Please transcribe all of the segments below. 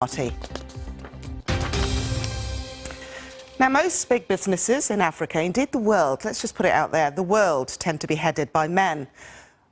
Party. Now, most big businesses in Africa, indeed the world, let's just put it out there, the world tend to be headed by men.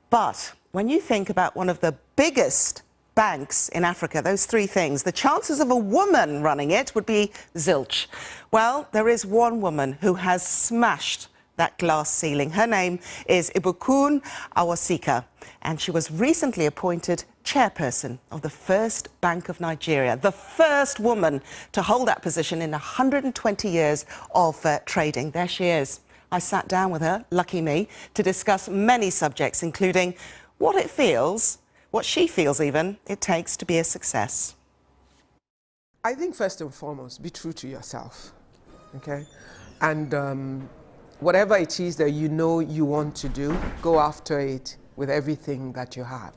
But when you think about one of the biggest banks in Africa, those three things, the chances of a woman running it would be zilch. Well, there is one woman who has smashed that glass ceiling. Her name is Ibukun Awosika, and she was recently appointed chairperson of the First Bank of Nigeria, the first woman to hold that position in 120 years of trading. There she is. I sat down with her, lucky me, to discuss many subjects, including what it feels, what she feels even, it takes to be a success. I think first and foremost, be true to yourself, okay? And whatever it is that you know you want to do, go after it with everything that you have.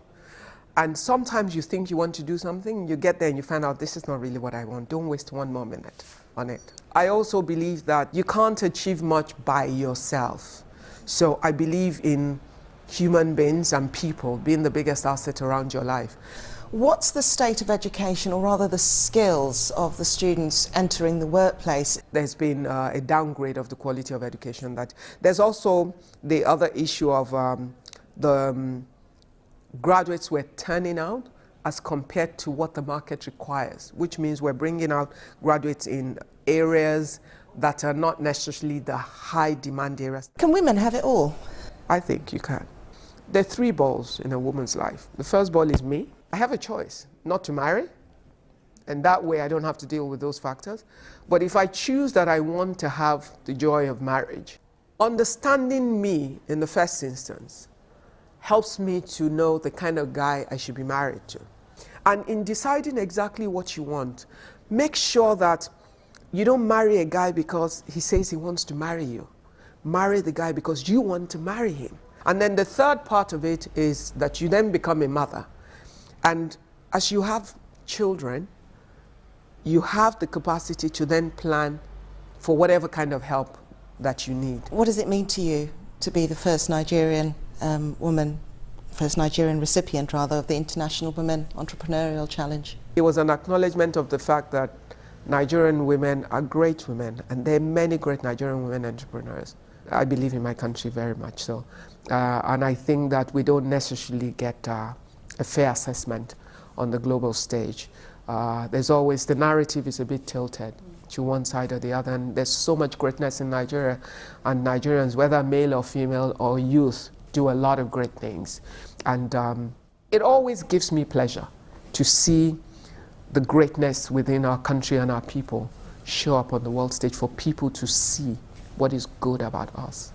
And sometimes you think you want to do something, you get there and you find out this is not really what I want. Don't waste one more minute on it. I also believe that you can't achieve much by yourself. So I believe in human beings and people being the biggest asset around your life. What's the state of education, or rather the skills of the students entering the workplace? There's been a downgrade of the quality of education. There's also the other issue of the graduates we're turning out as compared to what the market requires, which means we're bringing out graduates in areas that are not necessarily the high demand areas. Can women have it all? I think you can. There are three balls in a woman's life. The first ball is me. I have a choice not to marry, and that way I don't have to deal with those factors. But if I choose that I want to have the joy of marriage, understanding me in the first instance helps me to know the kind of guy I should be married to. And in deciding exactly what you want, make sure that you don't marry a guy because he says he wants to marry you. Marry the guy because you want to marry him. And then the third part of it is that you then become a mother. And as you have children, you have the capacity to then plan for whatever kind of help that you need. What does it mean to you to be the first Nigerian first Nigerian recipient, rather, of the International Women Entrepreneurial Challenge? It was an acknowledgement of the fact that Nigerian women are great women, and there are many great Nigerian women entrepreneurs. I believe in my country very much so. And I think that we don't necessarily get a fair assessment on the global stage. There's always, the narrative is a bit tilted to one side or the other, and there's so much greatness in Nigeria, and Nigerians, whether male or female or youth, do a lot of great things. And it always gives me pleasure to see the greatness within our country and our people show up on the world stage, for people to see what is good about us.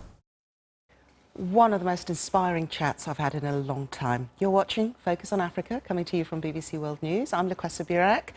One of the most inspiring chats I've had in a long time. You're watching Focus on Africa, coming to you from BBC World News. I'm Lukwesa Burak.